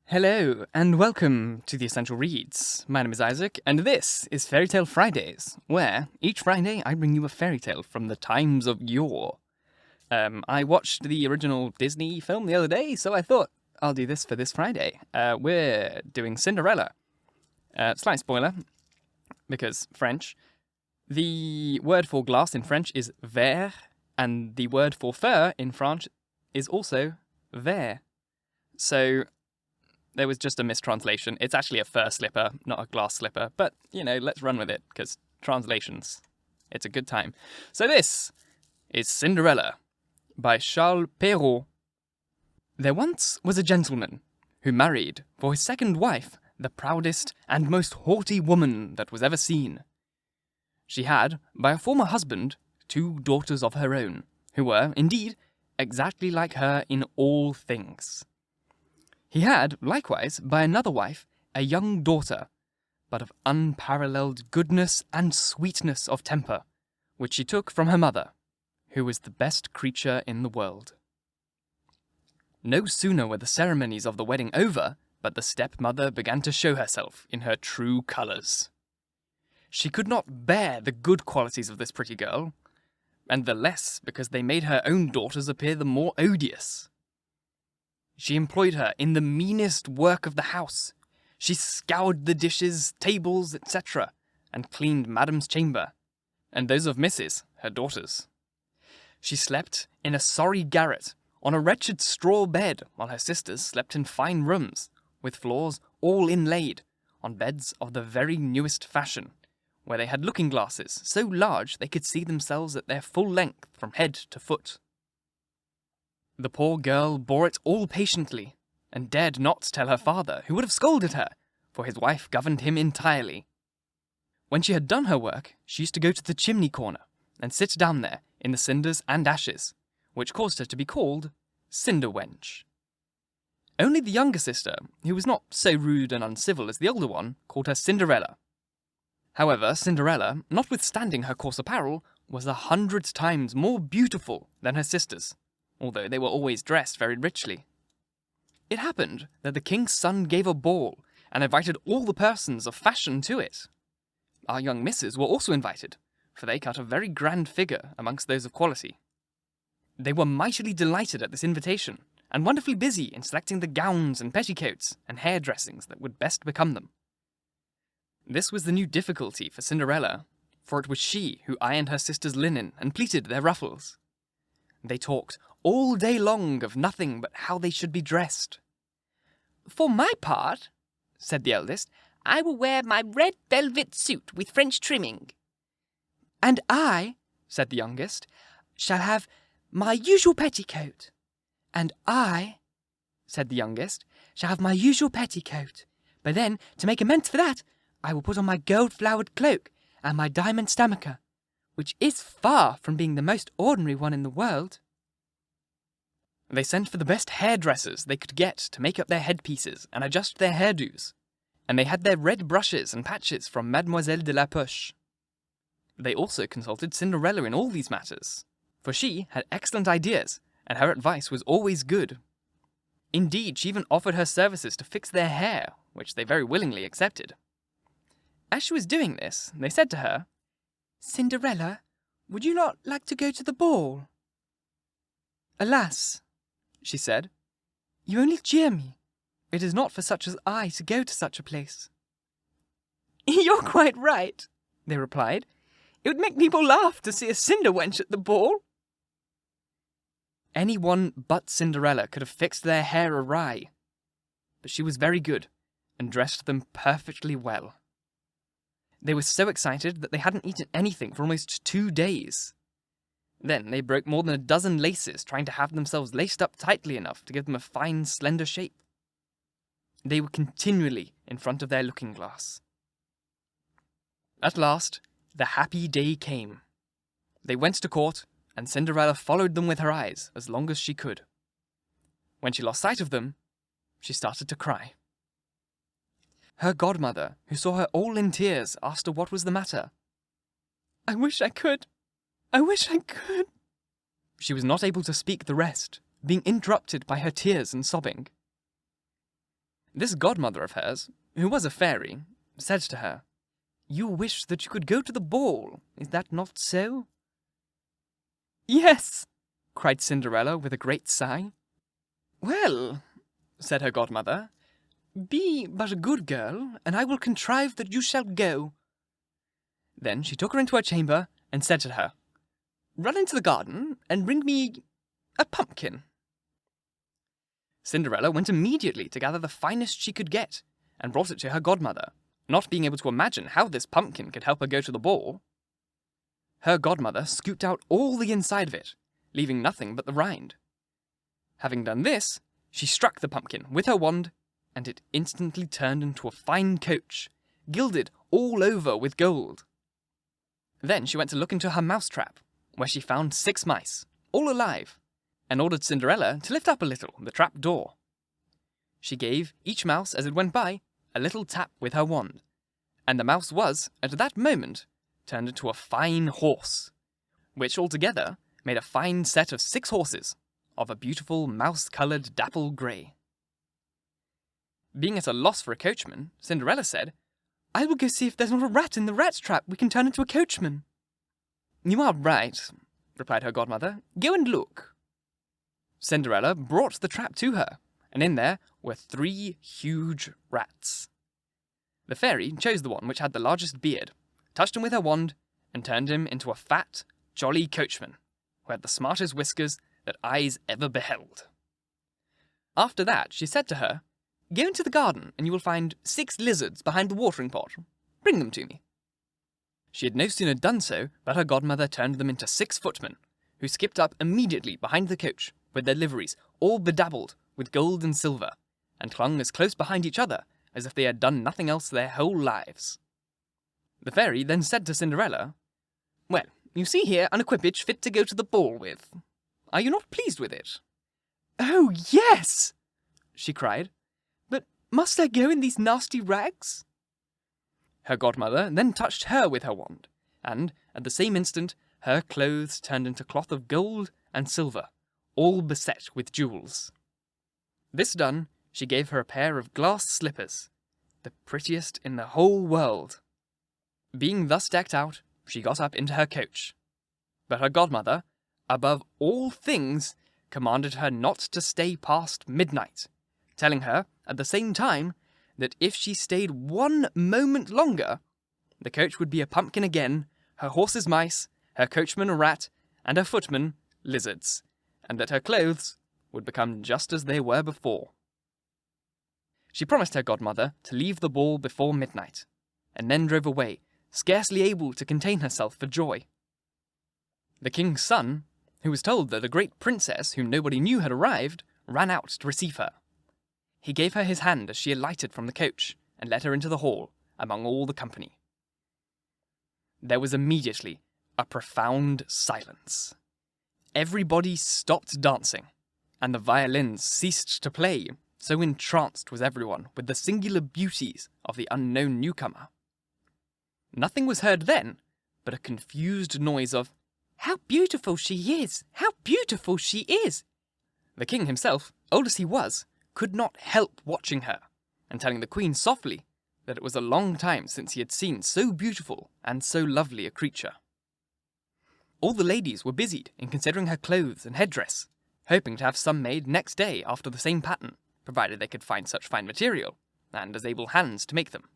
Hello, and welcome to the Essential Reads. My name is Isaac, and this is Fairy Tale Fridays, where each Friday I bring you a fairy tale from the times of yore. I watched the original Disney film the other day, so I thought I'll do this for this Friday. We're doing Cinderella. Slight spoiler, because French. The word for glass in French is verre, and the word for fur in French is also verre. So there was just a mistranslation. It's actually a fur slipper, not a glass slipper. But, let's run with it, because translations, it's a good time. So this is Cinderella by Charles Perrault. There once was a gentleman who married for his second wife the proudest and most haughty woman that was ever seen. She had, by a former husband, 2 daughters of her own, who were, indeed, exactly like her in all things. He had, likewise, by another wife, a young daughter, but of unparalleled goodness and sweetness of temper, which she took from her mother, who was the best creature in the world. No sooner were the ceremonies of the wedding over, but the stepmother began to show herself in her true colours. She could not bear the good qualities of this pretty girl, and the less because they made her own daughters appear the more odious. She employed her in the meanest work of the house. She scoured the dishes, tables, etc., and cleaned Madam's chamber, and those of Mrs., her daughters. She slept in a sorry garret, on a wretched straw bed, while her sisters slept in fine rooms, with floors all inlaid, on beds of the very newest fashion, where they had looking-glasses so large they could see themselves at their full length from head to foot. The poor girl bore it all patiently, and dared not tell her father, who would have scolded her, for his wife governed him entirely. When she had done her work, she used to go to the chimney corner, and sit down there, in the cinders and ashes, which caused her to be called Cinderwench. Only the younger sister, who was not so rude and uncivil as the older one, called her Cinderella. However, Cinderella, notwithstanding her coarse apparel, was 100 times more beautiful than her sisters, although they were always dressed very richly. It happened that the king's son gave a ball, and invited all the persons of fashion to it. Our young misses were also invited, for they cut a very grand figure amongst those of quality. They were mightily delighted at this invitation, and wonderfully busy in selecting the gowns and petticoats and hair-dressings that would best become them. This was the new difficulty for Cinderella, for it was she who ironed her sisters' linen and pleated their ruffles. They talked all day long of nothing but how they should be dressed. "For my part," said the eldest, "I will wear my red velvet suit with French trimming." "And I," said the youngest, "shall have my usual petticoat." "And I," said the youngest, "shall have my usual petticoat. But then, to make amends for that, I will put on my gold-flowered cloak and my diamond stomacher, which is far from being the most ordinary one in the world." They sent for the best hairdressers they could get to make up their headpieces and adjust their hairdos, and they had their red brushes and patches from Mademoiselle de la Poche. They also consulted Cinderella in all these matters, for she had excellent ideas, and her advice was always good. Indeed, she even offered her services to fix their hair, which they very willingly accepted. As she was doing this, they said to her, "Cinderella, would you not like to go to the ball?" "Alas," she said, "you only jeer me. It is not for such as I to go to such a place." "You're quite right," they replied. "It would make people laugh to see a Cinderwench at the ball." Anyone but Cinderella could have fixed their hair awry, but she was very good, and dressed them perfectly well. They were so excited that they hadn't eaten anything for almost 2 days. Then they broke more than a dozen laces trying to have themselves laced up tightly enough to give them a fine, slender shape. They were continually in front of their looking-glass. At last, the happy day came. They went to court, and Cinderella followed them with her eyes as long as she could. When she lost sight of them, she started to cry. Her godmother, who saw her all in tears, asked her what was the matter. "I wish I could. I wish I could." She was not able to speak the rest, being interrupted by her tears and sobbing. This godmother of hers, who was a fairy, said to her, "You wish that you could go to the ball, is that not so?" "Yes," cried Cinderella with a great sigh. "Well," said her godmother, "be but a good girl, and I will contrive that you shall go." Then she took her into her chamber and said to her, "Run into the garden and bring me a pumpkin." Cinderella went immediately to gather the finest she could get, and brought it to her godmother, not being able to imagine how this pumpkin could help her go to the ball. Her godmother scooped out all the inside of it, leaving nothing but the rind. Having done this, she struck the pumpkin with her wand, and it instantly turned into a fine coach, gilded all over with gold. Then she went to look into her mousetrap, where she found 6 mice, all alive, and ordered Cinderella to lift up a little the trap door. She gave each mouse as it went by a little tap with her wand, and the mouse was, at that moment, turned into a fine horse, which altogether made a fine set of 6 horses, of a beautiful mouse-coloured dapple grey. Being at a loss for a coachman, Cinderella said, "I will go see if there's not a rat in the rat trap we can turn into a coachman." "You are right," replied her godmother. "Go and look." Cinderella brought the trap to her, and in there were 3 huge rats. The fairy chose the one which had the largest beard, touched him with her wand, and turned him into a fat, jolly coachman, who had the smartest whiskers that eyes ever beheld. After that she said to her, "Go into the garden, and you will find 6 lizards behind the watering pot. Bring them to me." She had no sooner done so, but her godmother turned them into 6 footmen, who skipped up immediately behind the coach, with their liveries all bedabbled with gold and silver, and clung as close behind each other as if they had done nothing else their whole lives. The fairy then said to Cinderella, "Well, you see here an equipage fit to go to the ball with. Are you not pleased with it?" "Oh, yes!" she cried. "But must I go in these nasty rags?" Her godmother then touched her with her wand, and, at the same instant, her clothes turned into cloth of gold and silver, all beset with jewels. This done, she gave her a pair of glass slippers, the prettiest in the whole world. Being thus decked out, she got up into her coach. But her godmother, above all things, commanded her not to stay past midnight, telling her, at the same time, that if she stayed 1 moment longer, the coach would be a pumpkin again, her horses mice, her coachman a rat, and her footmen lizards, and that her clothes would become just as they were before. She promised her godmother to leave the ball before midnight, and then drove away, scarcely able to contain herself for joy. The king's son, who was told that a great princess whom nobody knew had arrived, ran out to receive her. He gave her his hand as she alighted from the coach, and led her into the hall, among all the company. There was immediately a profound silence. Everybody stopped dancing, and the violins ceased to play, so entranced was everyone with the singular beauties of the unknown newcomer. Nothing was heard then but a confused noise of, "How beautiful she is! How beautiful she is!" The king himself, old as he was, could not help watching her, and telling the queen softly that it was a long time since he had seen so beautiful and so lovely a creature. All the ladies were busied in considering her clothes and headdress, hoping to have some made next day after the same pattern, provided they could find such fine material, and as able hands to make them.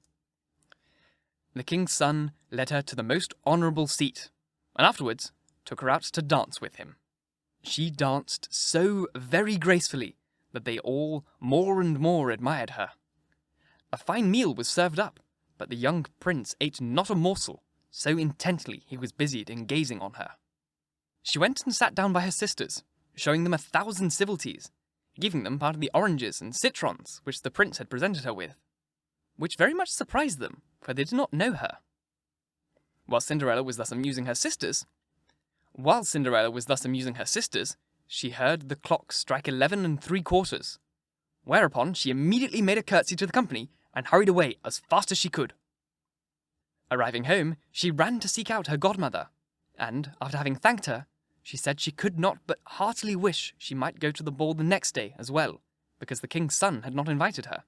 The king's son led her to the most honourable seat, and afterwards took her out to dance with him. She danced so very gracefully that they all more and more admired her. A fine meal was served up, but the young prince ate not a morsel, so intently he was busied in gazing on her. She went and sat down by her sisters, showing them 1,000 civilities, giving them part of the oranges and citrons which the prince had presented her with, which very much surprised them, for they did not know her. While Cinderella was thus amusing her sisters, she heard the clock strike 11 3/4, whereupon she immediately made a curtsy to the company and hurried away as fast as she could. Arriving home, she ran to seek out her godmother, and, after having thanked her, she said she could not but heartily wish she might go to the ball the next day as well, because the king's son had not invited her.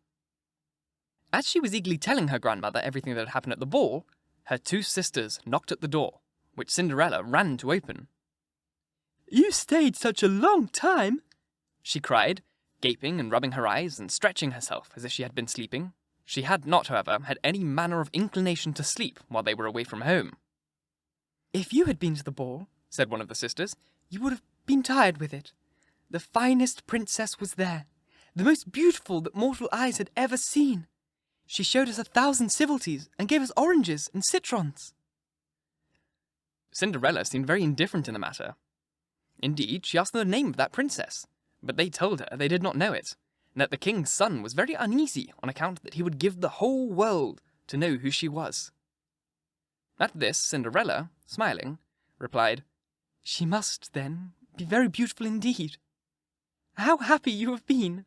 As she was eagerly telling her grandmother everything that had happened at the ball, her two sisters knocked at the door, which Cinderella ran to open. "You stayed such a long time," she cried, gaping and rubbing her eyes and stretching herself as if she had been sleeping. She had not, however, had any manner of inclination to sleep while they were away from home. "If you had been to the ball," said one of the sisters, "you would have been tired with it. The finest princess was there, the most beautiful that mortal eyes had ever seen. She showed us 1,000 civilities and gave us oranges and citrons." Cinderella seemed very indifferent in the matter. Indeed, she asked them the name of that princess, but they told her they did not know it, and that the king's son was very uneasy on account that he would give the whole world to know who she was. At this, Cinderella, smiling, replied, "She must, then, be very beautiful indeed. How happy you have been!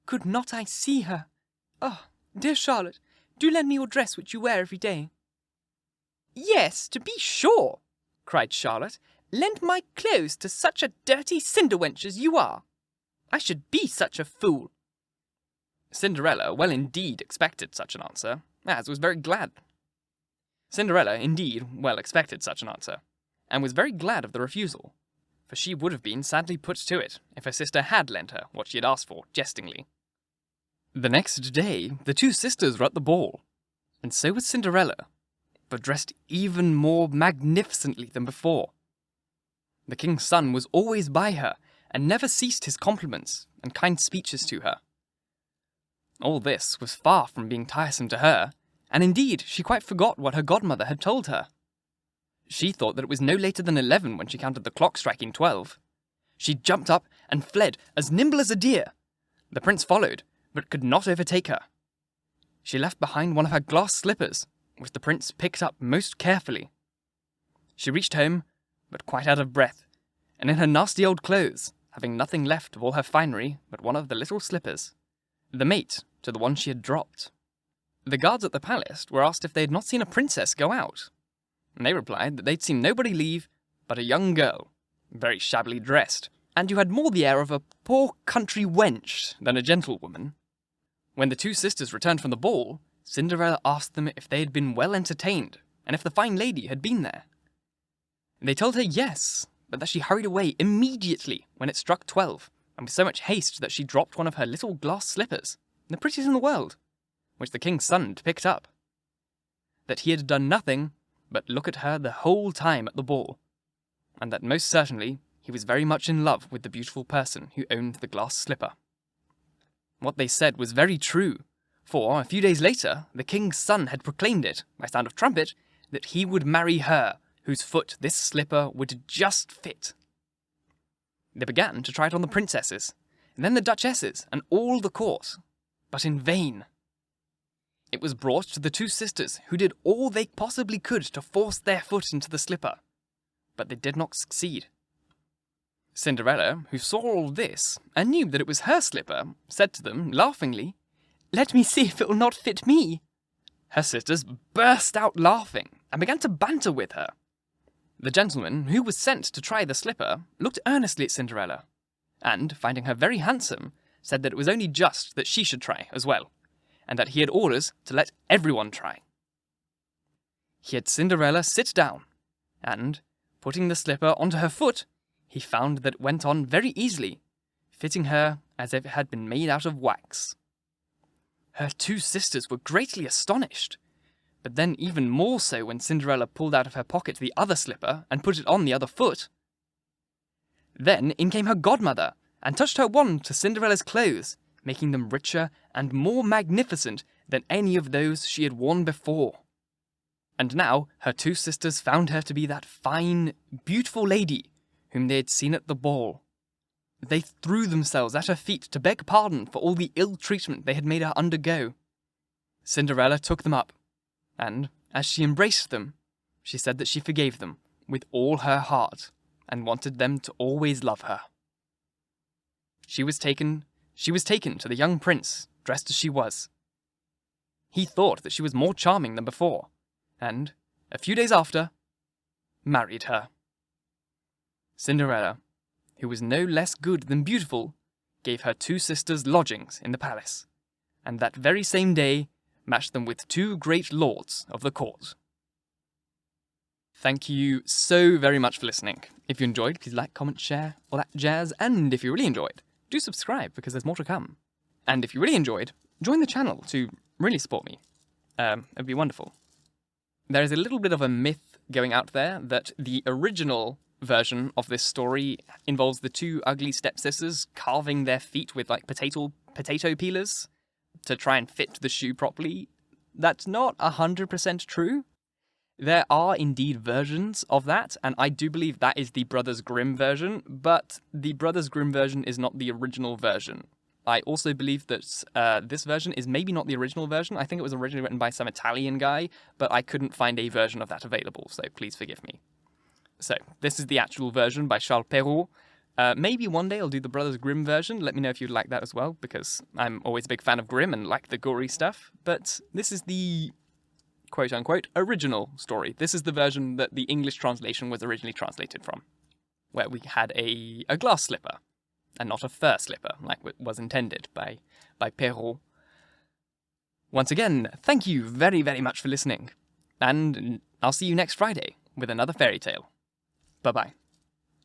Could not I see her? Oh, dear Charlotte, do lend me your dress which you wear every day." "Yes, to be sure," cried Charlotte. "Lend my clothes to such a dirty cinder-wench as you are. I should be such a fool." Cinderella well indeed expected such an answer, and was very glad of the refusal, for she would have been sadly put to it if her sister had lent her what she had asked for jestingly. The next day, the two sisters were at the ball, and so was Cinderella, but dressed even more magnificently than before. The king's son was always by her, and never ceased his compliments and kind speeches to her. All this was far from being tiresome to her, and indeed she quite forgot what her godmother had told her. She thought that it was no later than 11 when she counted the clock striking 12. She jumped up and fled as nimble as a deer. The prince followed, but could not overtake her. She left behind one of her glass slippers, which the prince picked up most carefully. She reached home, but quite out of breath, and in her nasty old clothes, having nothing left of all her finery but one of the little slippers, the mate to the one she had dropped. The guards at the palace were asked if they had not seen a princess go out, and they replied that they'd seen nobody leave but a young girl, very shabbily dressed, and who had more the air of a poor country wench than a gentlewoman. When the two sisters returned from the ball, Cinderella asked them if they had been well entertained, and if the fine lady had been there. They told her yes, but that she hurried away immediately when it struck 12, and with so much haste that she dropped one of her little glass slippers, the prettiest in the world, which the king's son had picked up. That he had done nothing but look at her the whole time at the ball, and that most certainly he was very much in love with the beautiful person who owned the glass slipper. What they said was very true, for a few days later the king's son had proclaimed it, by sound of trumpet, that he would marry her, whose foot this slipper would just fit. They began to try it on the princesses, and then the duchesses, and all the court, but in vain. It was brought to the two sisters, who did all they possibly could to force their foot into the slipper, but they did not succeed. Cinderella, who saw all this, and knew that it was her slipper, said to them, laughingly, "Let me see if it will not fit me." Her sisters burst out laughing, and began to banter with her. The gentleman, who was sent to try the slipper, looked earnestly at Cinderella, and, finding her very handsome, said that it was only just that she should try as well, and that he had orders to let everyone try. He had Cinderella sit down, and, putting the slipper onto her foot, he found that it went on very easily, fitting her as if it had been made out of wax. Her two sisters were greatly astonished, but then even more so when Cinderella pulled out of her pocket the other slipper and put it on the other foot. Then in came her godmother, and touched her wand to Cinderella's clothes, making them richer and more magnificent than any of those she had worn before. And now her two sisters found her to be that fine, beautiful lady whom they had seen at the ball. They threw themselves at her feet to beg pardon for all the ill treatment they had made her undergo. Cinderella took them up, and, as she embraced them, she said that she forgave them with all her heart, and wanted them to always love her. She was taken to the young prince, dressed as she was. He thought that she was more charming than before, and, a few days after, married her. Cinderella, who was no less good than beautiful, gave her two sisters lodgings in the palace, and that very same day match them with two great lords of the court. Thank you so very much for listening. If you enjoyed, please like, comment, share, all that jazz. And if you really enjoyed, do subscribe because there's more to come. And if you really enjoyed, join the channel to really support me. It'd be wonderful. There is a little bit of a myth going out there that the original version of this story involves the two ugly stepsisters carving their feet with like potato peelers to try and fit the shoe properly. That's not 100% true. There are indeed versions of that, and I do believe that is the Brothers Grimm version, but the Brothers Grimm version is not the original version. I also believe that this version is maybe not the original version. I think it was originally written by some Italian guy, but I couldn't find a version of that available, so please forgive me. So, this is the actual version by Charles Perrault. Maybe one day I'll do the Brothers Grimm version. Let me know if you'd like that as well, because I'm always a big fan of Grimm and like the gory stuff. But this is the quote-unquote original story. This is the version that the English translation was originally translated from, where we had a glass slipper, and not a fur slipper, like it was intended by Perrault. Once again, thank you very, very much for listening, and I'll see you next Friday with another fairy tale. Bye-bye.